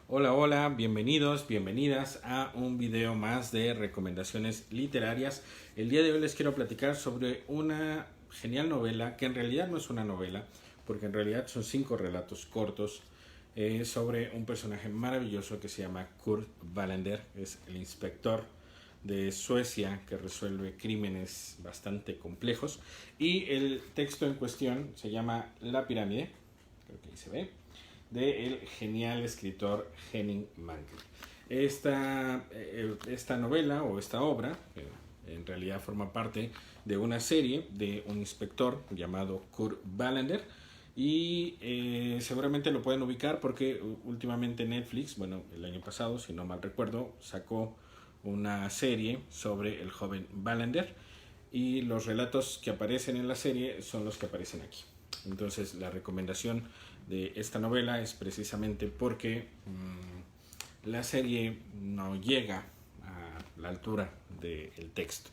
Hola, hola, bienvenidos, bienvenidas a un video más de recomendaciones literarias. El día de hoy les quiero platicar sobre una genial novela, que en realidad no es una novela, porque en realidad son 5 relatos cortos sobre un personaje maravilloso que se llama Kurt Wallander. Es el inspector de Suecia que resuelve crímenes bastante complejos. Y el texto en cuestión se llama La pirámide, creo que ahí se ve, del genial escritor Henning Mankell. Esta novela o esta obra en realidad forma parte de una serie de un inspector llamado Kurt Wallander y seguramente lo pueden ubicar porque últimamente Netflix, bueno, el año pasado, si no mal recuerdo, sacó una serie sobre el joven Wallander y los relatos que aparecen en la serie son los que aparecen aquí. Entonces la recomendación de esta novela es precisamente porque la serie no llega a la altura del texto.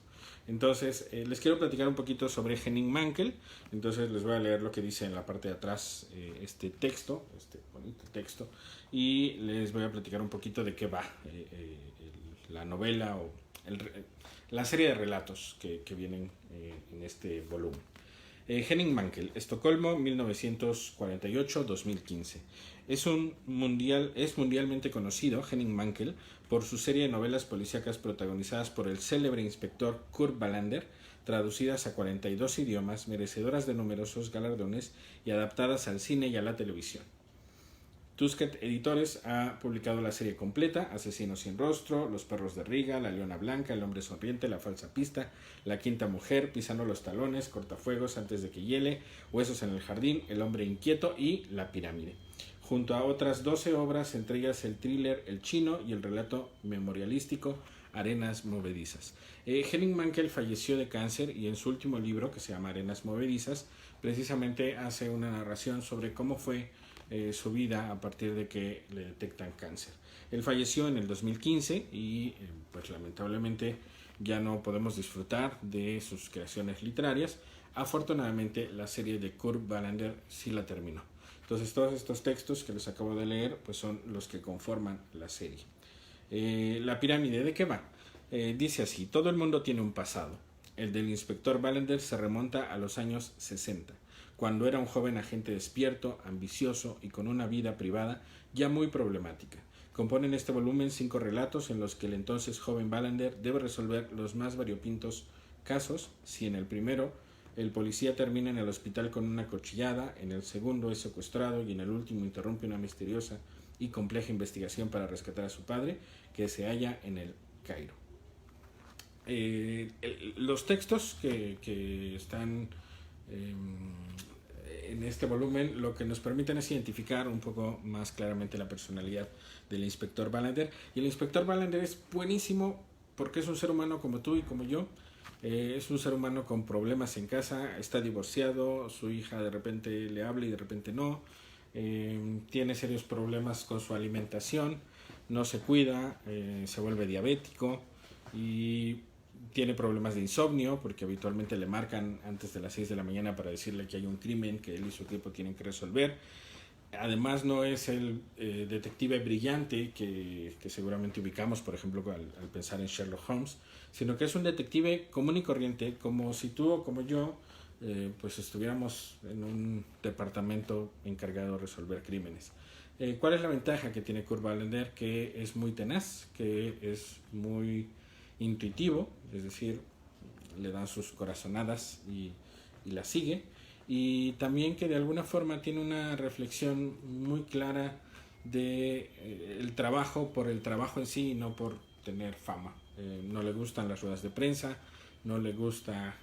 Entonces les quiero platicar un poquito sobre Henning Mankell. Entonces les voy a leer lo que dice en la parte de atrás este texto, este bonito texto, y les voy a platicar un poquito de qué va la novela o la serie de relatos que vienen en este volumen. Henning Mankell, Estocolmo, 1948-2015. Es mundialmente conocido, Henning Mankell, por su serie de novelas policíacas protagonizadas por el célebre inspector Kurt Wallander, traducidas a 42 idiomas, merecedoras de numerosos galardones y adaptadas al cine y a la televisión. Tusquets Editores ha publicado la serie completa: Asesino sin rostro, Los perros de Riga, La leona blanca, El hombre sonriente, La falsa pista, La quinta mujer, Pisando los talones, Cortafuegos, Antes de que hiele, Huesos en el jardín, El hombre inquieto y La pirámide, junto a otras 12 obras, entre ellas el thriller El chino y el relato memorialístico Arenas movedizas. Henning Mankell falleció de cáncer y en su último libro, que se llama Arenas movedizas, precisamente hace una narración sobre cómo fue su vida a partir de que le detectan cáncer. Él falleció en el 2015 y pues lamentablemente ya no podemos disfrutar de sus creaciones literarias. Afortunadamente la serie de Kurt Wallander sí la terminó. Entonces todos estos textos que les acabo de leer pues son los que conforman la serie. La pirámide, ¿de qué va? Dice así: todo el mundo tiene un pasado. El del inspector Wallander se remonta a los años 60, cuando era un joven agente despierto, ambicioso y con una vida privada ya muy problemática. Componen este volumen 5 relatos en los que el entonces joven Wallander debe resolver los más variopintos casos. Si en el primero el policía termina en el hospital con una cuchillada, en el segundo es secuestrado y en el último interrumpe una misteriosa y compleja investigación para rescatar a su padre, que se halla en el Cairo. Los textos que están en este volumen lo que nos permiten es identificar un poco más claramente la personalidad del inspector Wallander. Y el inspector Wallander es buenísimo porque es un ser humano como tú y como yo. Es un ser humano con problemas en casa, está divorciado, su hija de repente le habla y de repente no. Tiene serios problemas con su alimentación, no se cuida, se vuelve diabético y tiene problemas de insomnio porque habitualmente le marcan antes de las 6 de la mañana para decirle que hay un crimen que él y su equipo tienen que resolver. Además no es el detective brillante que seguramente ubicamos, por ejemplo, al pensar en Sherlock Holmes, sino que es un detective común y corriente, como si tú o como yo pues estuviéramos en un departamento encargado de resolver crímenes. ¿Cuál es la ventaja que tiene Kurt Wallander? Que es muy tenaz, que es muy intuitivo, es decir, le dan sus corazonadas y la sigue, y también que de alguna forma tiene una reflexión muy clara de el trabajo por el trabajo en sí y no por tener fama. No le gustan las ruedas de prensa, no le gusta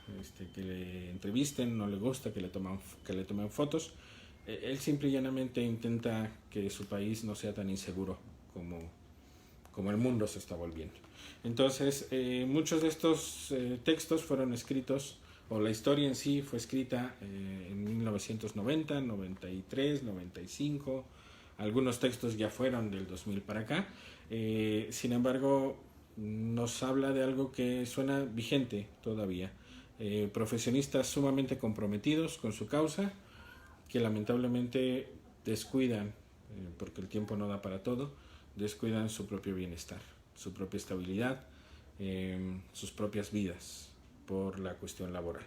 que le entrevisten, no le gusta que le tomen fotos. Él simple y llanamente intenta que su país no sea tan inseguro como el mundo se está volviendo. Entonces, muchos de estos textos fueron escritos, o la historia en sí fue escrita en 1990, 93, 95. Algunos textos ya fueron del 2000 para acá. Sin embargo, nos habla de algo que suena vigente todavía. Profesionistas sumamente comprometidos con su causa, que lamentablemente descuidan, porque el tiempo no da para todo, descuidan su propio bienestar, su propia estabilidad, sus propias vidas por la cuestión laboral.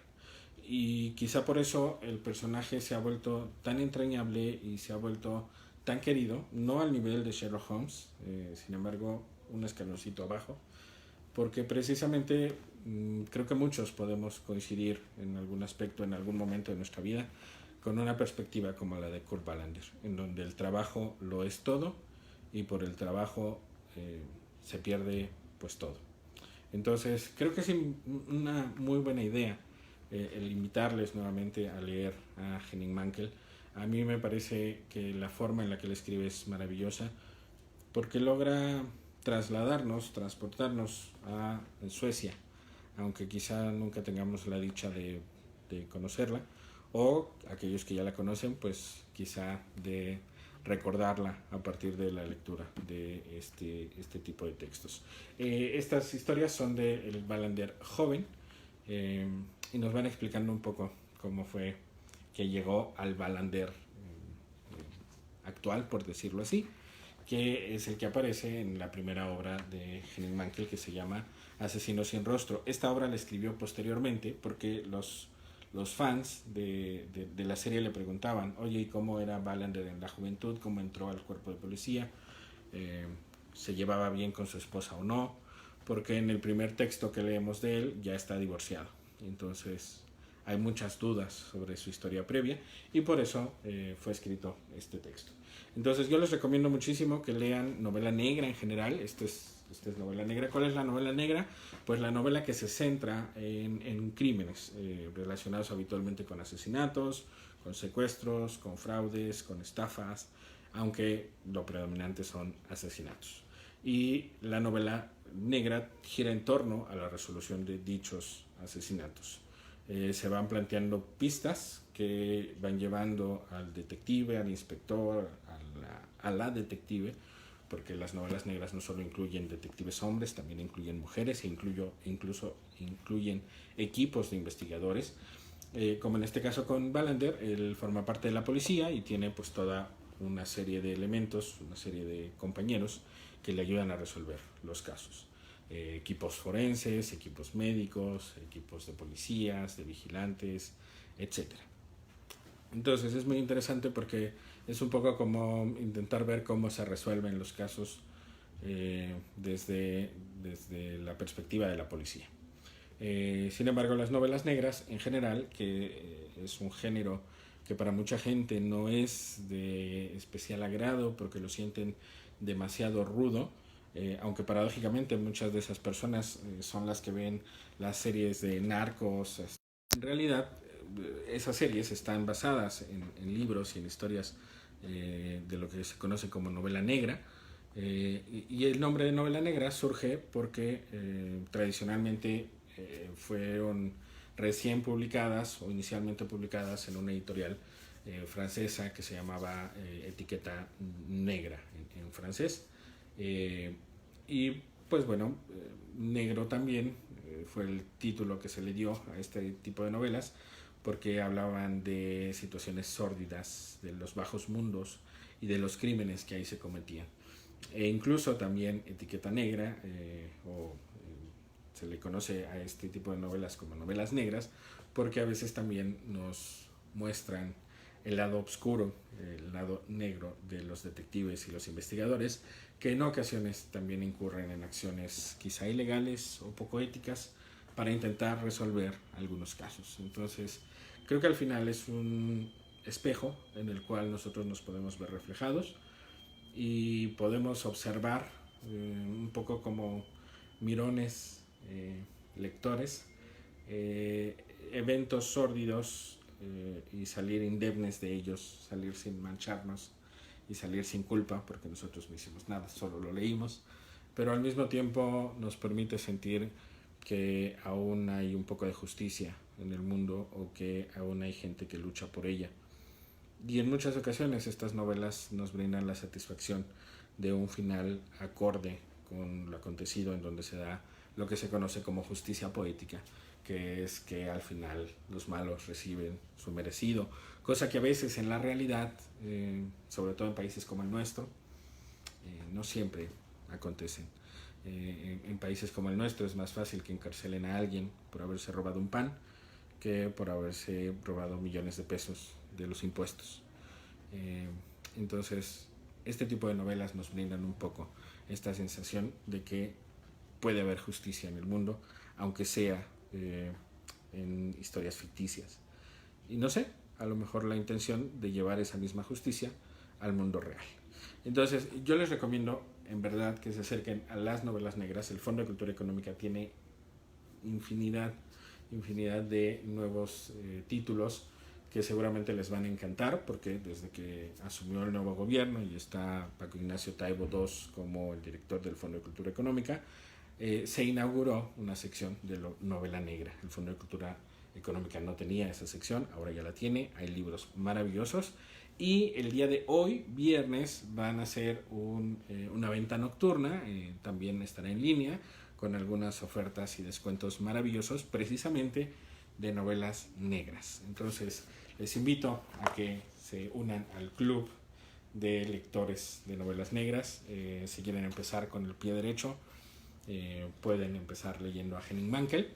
Y quizá por eso el personaje se ha vuelto tan entrañable y se ha vuelto tan querido, no al nivel de Sherlock Holmes, sin embargo un escaloncito abajo, porque precisamente creo que muchos podemos coincidir en algún aspecto, en algún momento de nuestra vida, con una perspectiva como la de Kurt Wallander, en donde el trabajo lo es todo y por el trabajo se pierde pues todo. Entonces creo que es una muy buena idea el invitarles nuevamente a leer a Henning Mankell. A mí me parece que la forma en la que él escribe es maravillosa porque logra trasladarnos, transportarnos a Suecia, aunque quizá nunca tengamos la dicha de conocerla, o aquellos que ya la conocen, pues quizá de recordarla a partir de la lectura de este tipo de textos. Estas historias son de el Wallander joven y nos van explicando un poco cómo fue que llegó al Wallander actual, por decirlo así, que es el que aparece en la primera obra de Henning Mankell, que se llama Asesino sin rostro. Esta obra la escribió posteriormente porque los fans de la serie le preguntaban, oye, ¿y cómo era Wallander en la juventud? ¿Cómo entró al cuerpo de policía? ¿Se llevaba bien con su esposa o no? Porque en el primer texto que leemos de él ya está divorciado. Entonces hay muchas dudas sobre su historia previa y por eso fue escrito este texto. Entonces yo les recomiendo muchísimo que lean novela negra en general. Esta es novela negra. ¿Cuál es la novela negra? Pues la novela que se centra en crímenes relacionados habitualmente con asesinatos, con secuestros, con fraudes, con estafas, aunque lo predominante son asesinatos. Y la novela negra gira en torno a la resolución de dichos asesinatos. Se van planteando pistas que van llevando al detective, al inspector, a la detective, porque las novelas negras no solo incluyen detectives hombres, también incluyen mujeres e incluso incluyen equipos de investigadores. Como en este caso con Wallander, él forma parte de la policía y tiene pues toda una serie de elementos, una serie de compañeros que le ayudan a resolver los casos. Equipos forenses, equipos médicos, equipos de policías, de vigilantes, etc. Entonces es muy interesante porque es un poco como intentar ver cómo se resuelven los casos desde la perspectiva de la policía. Sin embargo, las novelas negras en general, que es un género que para mucha gente no es de especial agrado porque lo sienten demasiado rudo, aunque paradójicamente muchas de esas personas son las que ven las series de narcos. En realidad, esas series están basadas en libros y en historias de lo que se conoce como novela negra. Y el nombre de novela negra surge porque tradicionalmente fueron recién publicadas o inicialmente publicadas en una editorial francesa que se llamaba Etiqueta Negra en francés. Y pues bueno, negro también fue el título que se le dio a este tipo de novelas porque hablaban de situaciones sórdidas, de los bajos mundos y de los crímenes que ahí se cometían. E incluso también Etiqueta Negra, se le conoce a este tipo de novelas como novelas negras, porque a veces también nos muestran el lado oscuro, el lado negro de los detectives y los investigadores, que en ocasiones también incurren en acciones quizá ilegales o poco éticas para intentar resolver algunos casos. Entonces, creo que al final es un espejo en el cual nosotros nos podemos ver reflejados y podemos observar un poco como mirones lectores eventos sórdidos y salir indemnes de ellos, salir sin mancharnos y salir sin culpa porque nosotros no hicimos nada, solo lo leímos, pero al mismo tiempo nos permite sentir que aún hay un poco de justicia en el mundo o que aún hay gente que lucha por ella. Y en muchas ocasiones estas novelas nos brindan la satisfacción de un final acorde con lo acontecido, en donde se da lo que se conoce como justicia poética, que es que al final los malos reciben su merecido, cosa que a veces en la realidad, sobre todo en países como el nuestro, no siempre acontecen. En países como el nuestro es más fácil que encarcelen a alguien por haberse robado un pan que por haberse robado millones de pesos de los impuestos. Entonces, este tipo de novelas nos brindan un poco esta sensación de que puede haber justicia en el mundo, aunque sea en historias ficticias. Y no sé, a lo mejor la intención de llevar esa misma justicia al mundo real. Entonces, yo les recomiendo en verdad que se acerquen a las novelas negras. El Fondo de Cultura Económica tiene infinidad de nuevos títulos que seguramente les van a encantar, porque desde que asumió el nuevo gobierno y está Paco Ignacio Taibo II como el director del Fondo de Cultura Económica, se inauguró una sección de novela negra. El Fondo de Cultura Económica no tenía esa sección, ahora ya la tiene, hay libros maravillosos. Y el día de hoy, viernes, van a hacer una venta nocturna, también estará en línea, con algunas ofertas y descuentos maravillosos, precisamente de novelas negras. Entonces, les invito a que se unan al club de lectores de novelas negras. Si quieren empezar con el pie derecho, pueden empezar leyendo a Henning Mankell.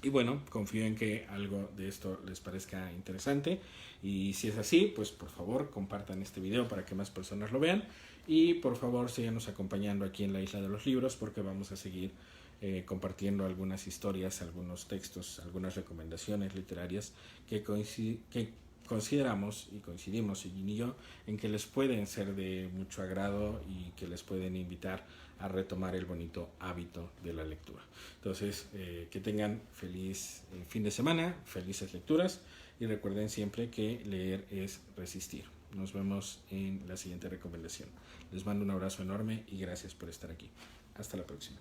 Y bueno, confío en que algo de esto les parezca interesante, y si es así, pues por favor compartan este video para que más personas lo vean, y por favor síganos acompañando aquí en la Isla de los Libros, porque vamos a seguir compartiendo algunas historias, algunos textos, algunas recomendaciones literarias que consideramos y coincidimos, Eugene y yo, en que les pueden ser de mucho agrado y que les pueden invitar a retomar el bonito hábito de la lectura. Entonces, que tengan feliz fin de semana, felices lecturas, y recuerden siempre que leer es resistir. Nos vemos en la siguiente recomendación. Les mando un abrazo enorme y gracias por estar aquí. Hasta la próxima.